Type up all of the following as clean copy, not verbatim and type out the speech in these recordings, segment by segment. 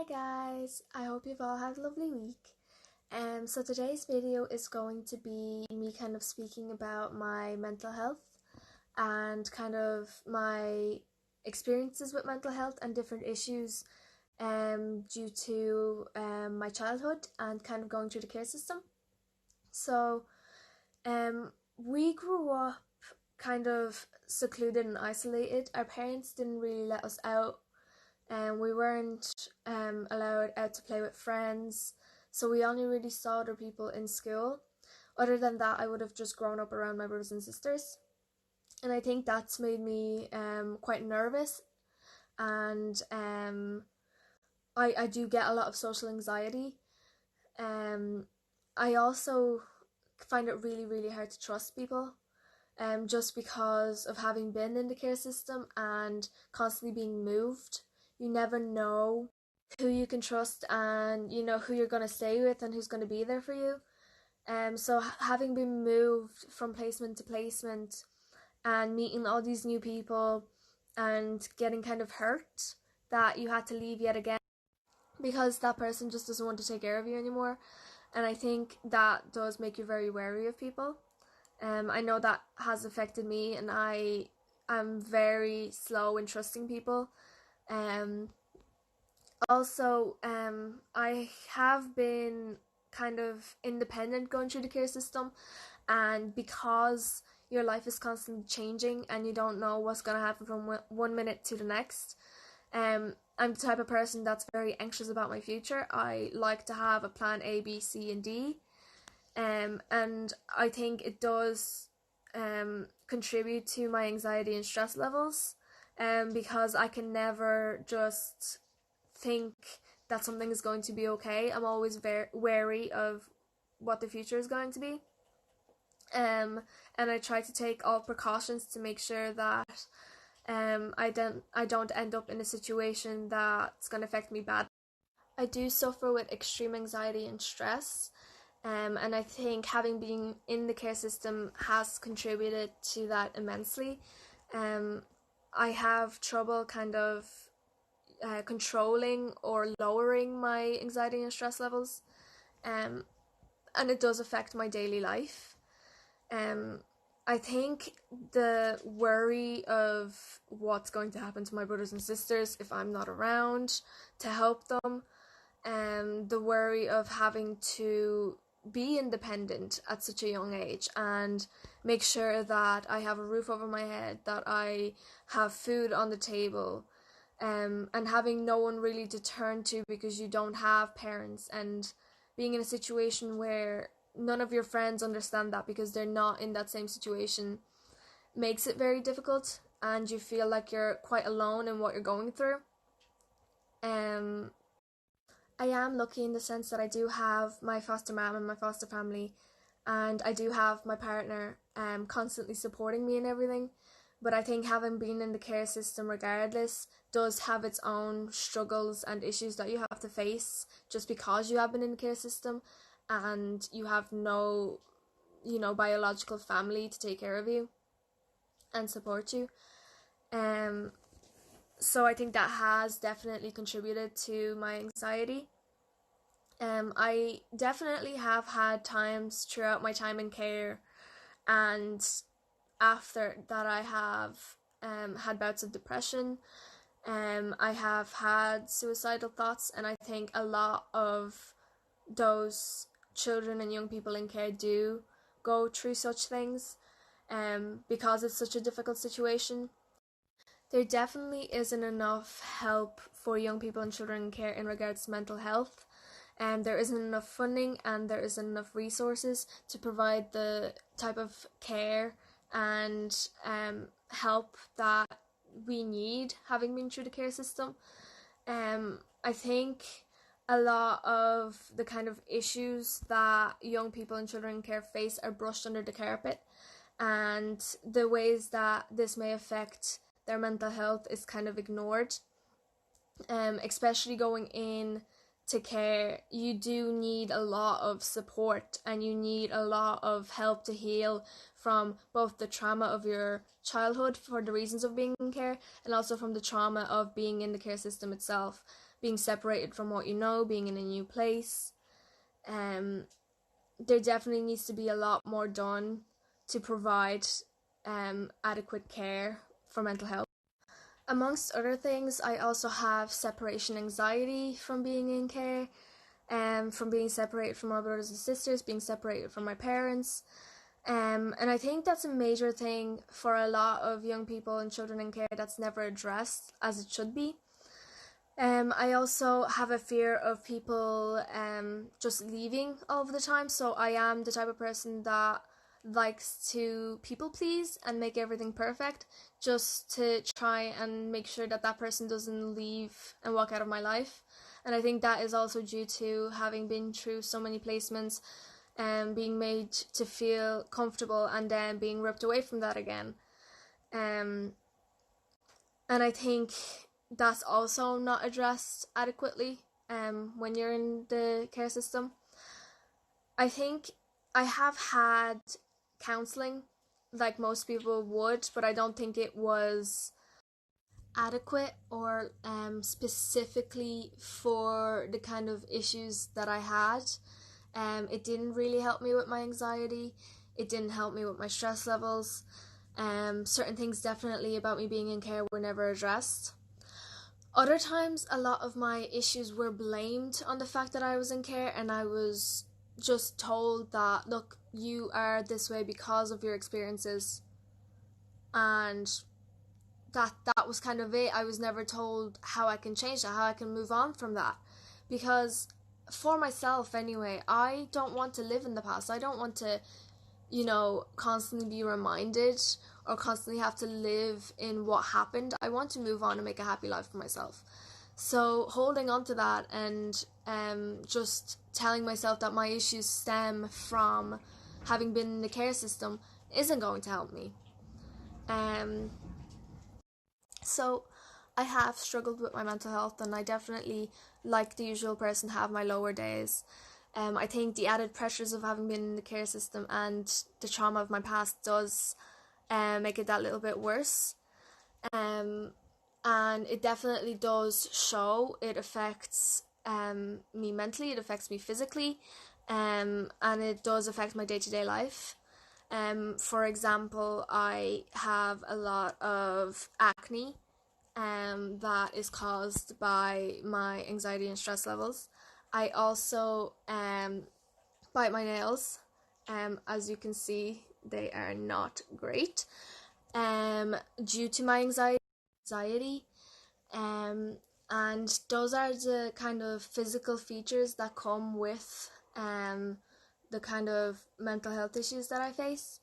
Hi guys, I hope you've all had a lovely week. So today's video is going to be me kind of speaking about my mental health and kind of my experiences with mental health and different issues due to my childhood and kind of going through the care system. So we grew up kind of secluded and isolated. Our parents didn't really let us out and we weren't allowed out to play with friends, so we only really saw other people in school. Other than that, I would have just grown up around my brothers and sisters, and I think that's made me quite nervous, and I do get a lot of social anxiety. Um, I also find it really hard to trust people. Just because of having been in the care system and constantly being moved. You never know who you can trust and you know who you're going to stay with and who's going to be there for you. So having been moved from placement to placement and meeting all these new people and getting kind of hurt that you had to leave yet again because that person just doesn't want to take care of you anymore. And I think that does make you very wary of people. I know that has affected me, and I am very slow in trusting people. Um, I have been kind of independent going through the care system, and because your life is constantly changing and you don't know what's going to happen from one minute to the next, I'm the type of person that's very anxious about my future. I like to have a plan A, B, C, and D. And I think it does contribute to my anxiety and stress levels, because I can never just think that something is going to be okay. I'm always very wary of what the future is going to be, and I try to take all precautions to make sure that I don't end up in a situation that's going to affect me badly. I do suffer with extreme anxiety and stress. And I think having been in the care system has contributed to that immensely. I have trouble kind of controlling or lowering my anxiety and stress levels, um, and it does affect my daily life. Um, I think the worry of what's going to happen to my brothers and sisters if I'm not around to help them, the worry of having to be independent at such a young age and make sure that I have a roof over my head, that I have food on the table, and having no one really to turn to because you don't have parents, and being in a situation where none of your friends understand that because they're not in that same situation makes it very difficult, and you feel like you're quite alone in what you're going through. Um, I am lucky in the sense that I do have my foster mom and my foster family, and I do have my partner constantly supporting me in everything. But I think having been in the care system regardless does have its own struggles and issues that you have to face just because you have been in the care system and you have no, biological family to take care of you and support you. Um, so I think that has definitely contributed to my anxiety. I definitely have had times throughout my time in care and after that I have had bouts of depression. I have had suicidal thoughts, and I think a lot of those children and young people in care do go through such things because it's such a difficult situation. There definitely isn't enough help for young people and children in care in regards to mental health. There isn't enough funding and there isn't enough resources to provide the type of care and help that we need having been through the care system. I think a lot of the kind of issues that young people and children in care face are brushed under the carpet, and the ways that this may affect their mental health is kind of ignored. Especially going in to care, you do need a lot of support and you need a lot of help to heal from both the trauma of your childhood for the reasons of being in care and also from the trauma of being in the care system itself, being separated from what you know, being in a new place. There definitely needs to be a lot more done to provide adequate care for mental health. Amongst other things, I also have separation anxiety from being in care, from being separated from my brothers and sisters, being separated from my parents. And I think that's a major thing for a lot of young people and children in care that's never addressed as it should be. I also have a fear of people just leaving all of the time. So I am the type of person that likes to people please and make everything perfect just to try and make sure that that person doesn't leave and walk out of my life. And I think that is also due to having been through so many placements and being made to feel comfortable and then being ripped away from that again. And I think that's also not addressed adequately when you're in the care system. I think I have had counselling like most people would, but I don't think it was adequate or specifically for the kind of issues that I had. It didn't really help me with my anxiety. It didn't help me with my stress levels. Certain things definitely about me being in care were never addressed. Other times, a lot of my issues were blamed on the fact that I was in care, and I was just told that, look, you are this way because of your experiences, and that was kind of it. I was never told how I can change that, how I can move on from that, because for myself anyway, I don't want to live in the past. I don't want to, constantly be reminded or constantly have to live in what happened. I want to move on and make a happy life for myself. So holding on to that and just telling myself that my issues stem from having been in the care system isn't going to help me. So I have struggled with my mental health, and I definitely, like the usual person, have my lower days. I think the added pressures of having been in the care system and the trauma of my past does make it that little bit worse. And it definitely does show. It affects me mentally, it affects me physically, and it does affect my day-to-day life. For example, I have a lot of acne that is caused by my anxiety and stress levels. I also bite my nails. As you can see, they are not great due to my anxiety. And those are the kind of physical features that come with the kind of mental health issues that I face.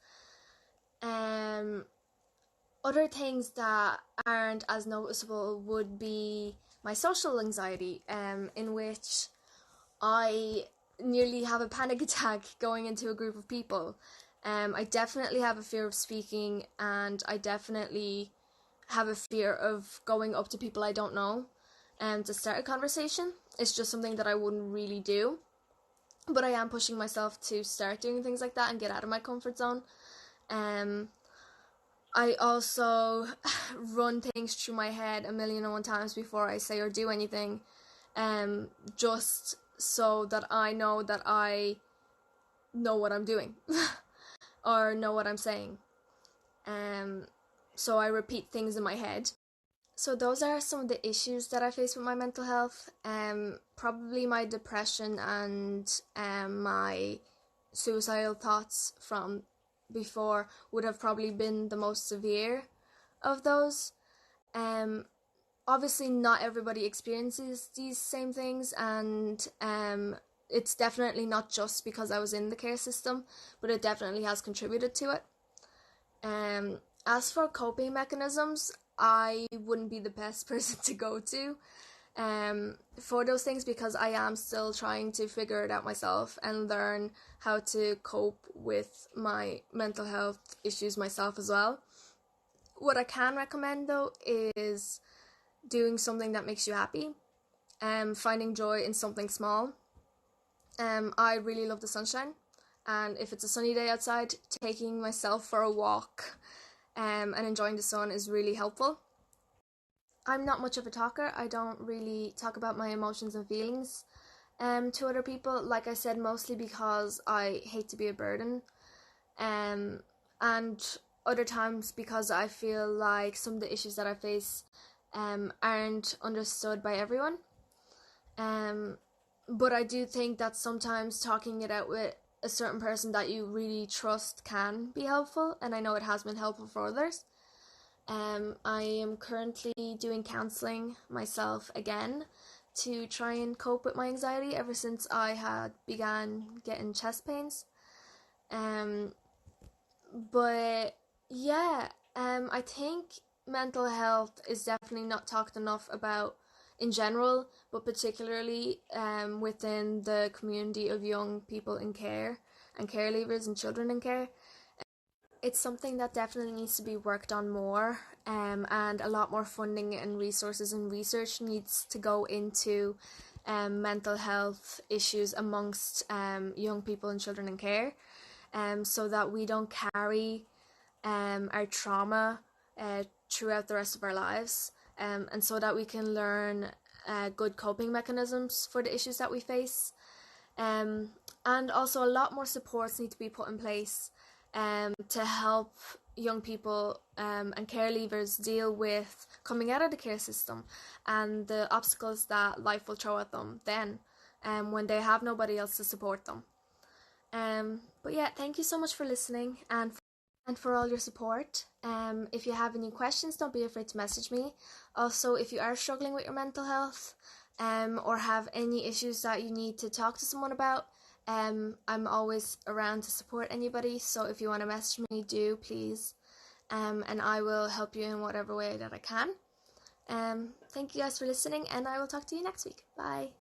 Other things that aren't as noticeable would be my social anxiety, in which I nearly have a panic attack going into a group of people. I definitely have a fear of speaking, and I definitely have a fear of going up to people I don't know to start a conversation. It's just something that I wouldn't really do. But I am pushing myself to start doing things like that and get out of my comfort zone. I also run things through my head a million and one times before I say or do anything, just so that I know what I'm doing or know what I'm saying. So I repeat things in my head. So those are some of the issues that I face with my mental health. Probably my depression and my suicidal thoughts from before would have probably been the most severe of those. Obviously not everybody experiences these same things, and it's definitely not just because I was in the care system, but it definitely has contributed to it. As for coping mechanisms, I wouldn't be the best person to go to for those things, because I am still trying to figure it out myself and learn how to cope with my mental health issues myself as well. What I can recommend though is doing something that makes you happy, finding joy in something small. I really love the sunshine, and if it's a sunny day outside, taking myself for a walk and enjoying the sun is really helpful. I'm not much of a talker. I don't really talk about my emotions and feelings to other people. Like I said, mostly because I hate to be a burden. Um, and other times because I feel like some of the issues that I face aren't understood by everyone. Um, but I do think that sometimes talking it out with a certain person that you really trust can be helpful, and I know it has been helpful for others. I am currently doing counselling myself again to try and cope with my anxiety ever since I had began getting chest pains. Um, but yeah, I think mental health is definitely not talked enough about in general, but particularly within the community of young people in care and care leavers and children in care. It's something that definitely needs to be worked on more, and a lot more funding and resources and research needs to go into mental health issues amongst young people and children in care, so that we don't carry our trauma throughout the rest of our lives, and so that we can learn good coping mechanisms for the issues that we face. Um, and also, a lot more supports need to be put in place to help young people and care leavers deal with coming out of the care system and the obstacles that life will throw at them then, when they have nobody else to support them. But yeah, thank you so much for listening and for all your support. If you have any questions, don't be afraid to message me. Also, if you are struggling with your mental health, or have any issues that you need to talk to someone about, I'm always around to support anybody. So if you want to message me, do please, and I will help you in whatever way that I can. Thank you guys for listening, and I will talk to you next week. Bye.